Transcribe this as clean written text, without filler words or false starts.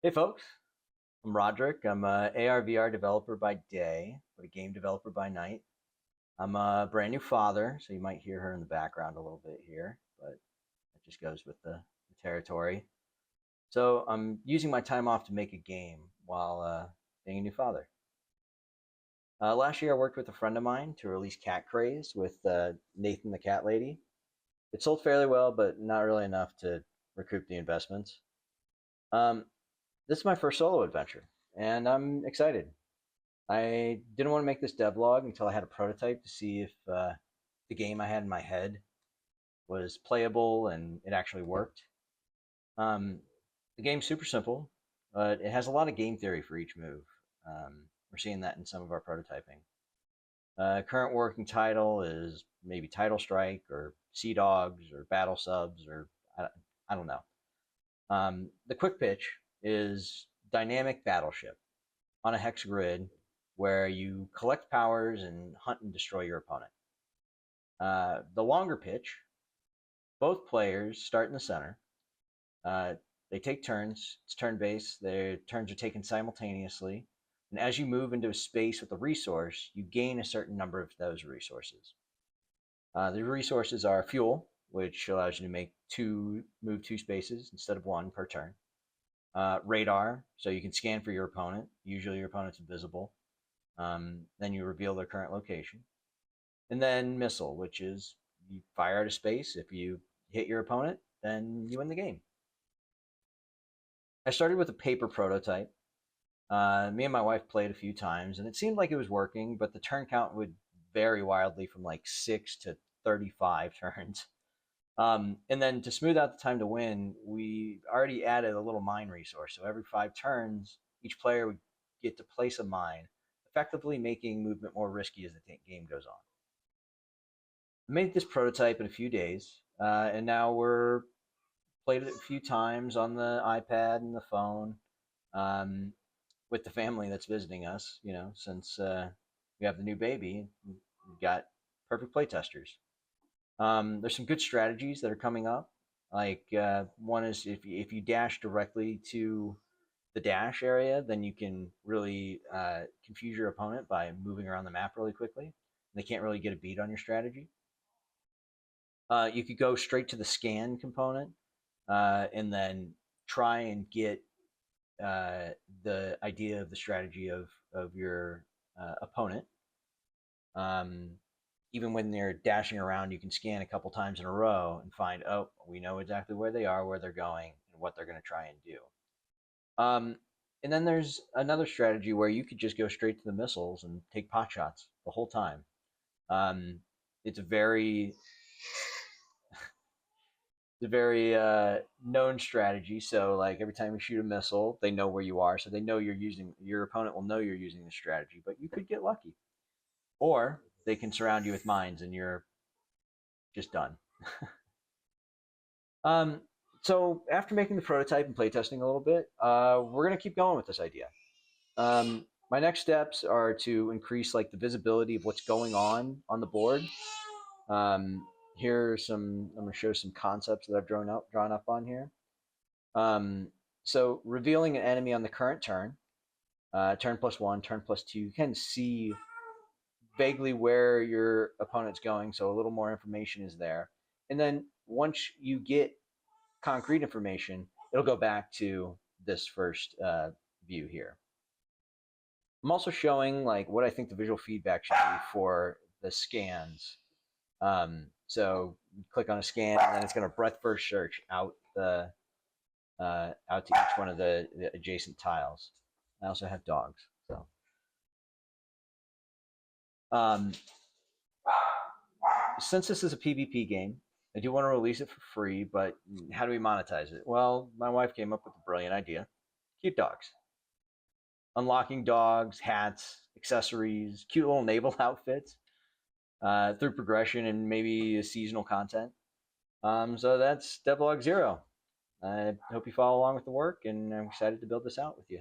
Hey folks, I'm Roderick. I'm a AR/VR developer by day, but a game developer by night. I'm a brand new father, so you might hear her in the background a little bit here, but it just goes with the territory. So I'm using my time off to make a game while being a new father. Last year I worked with a friend of mine to release Cat Craze with Nathan the Cat Lady. It sold fairly well, but not really enough to recoup the investments. Um, this is my first solo adventure, and I'm excited. I didn't want to make this devlog until I had a prototype to see if the game I had in my head was playable and it actually worked. Um, the game's super simple, but it has a lot of game theory for each move. We're seeing that in some of our prototyping. Current working title is maybe Title Strike or Sea Dogs or Battle Subs or I don't know. The quick pitch is Dynamic Battleship on a hex grid where you collect powers and hunt and destroy your opponent. The longer pitch, both players start in the center. Uh, they take turns. It's turn based. Their turns are taken simultaneously. And as you move into a space with a resource, you gain a certain number of those resources. The resources are fuel, which allows you to move two spaces instead of one per turn. Radar, so you can scan for your opponent. Usually your opponent's invisible. Then you reveal their current location. And then missile, which is you fire out of space. If you hit your opponent, then you win the game. I started with a paper prototype. Me and my wife played a few times, and it seemed like it was working, but the turn count would vary wildly from like 6 to 35 turns. And then to smooth out the time to win, we already added a little mine resource. So every 5 turns, each player would get to place a mine, effectively making movement more risky as the game goes on. I made this prototype in a few days, and now we're played it a few times on the iPad and the phone um, with the family that's visiting us. You know, since we have the new baby, we've got perfect playtesters. There's some good strategies that are coming up. Like one is if you dash directly to the dash area, then you can really confuse your opponent by moving around the map really quickly. They can't really get a beat on your strategy. You could go straight to the scan component and then try and get the idea of the strategy of your opponent. Um, Even when they're dashing around, you can scan a couple times in a row and find, oh, we know exactly where they are, where they're going, and what they're going to try and do. And then there's another strategy where you could just go straight to the missiles and take pot shots the whole time. It's a very known strategy. So like every time you shoot a missile, they know where you are, so they know you're using your opponent will know you're using the strategy. But you could get lucky, or they can surround you with mines, and you're just done. um, so after making the prototype and playtesting a little bit, we're gonna keep going with this idea. My next steps are to increase like the visibility of what's going on the board. Here are some. I'm going to show some concepts that I've drawn up on here. So revealing an enemy on the current turn, turn +1, turn +2, you can see vaguely where your opponent's going, so a little more information is there. And then once you get concrete information, it'll go back to this first view here. I'm also showing like what I think the visual feedback should be for the scans. So click on a scan, and then it's going to breadth first search out to each one of the adjacent tiles. I also have dogs. So since this is a PvP game, I do want to release it for free, but how do we monetize it? Well, my wife came up with a brilliant idea. Cute dogs. Unlocking dogs, hats, accessories, cute little naval outfits through progression and maybe seasonal content. So that's Devlog 0. I hope you follow along with the work, and I'm excited to build this out with you.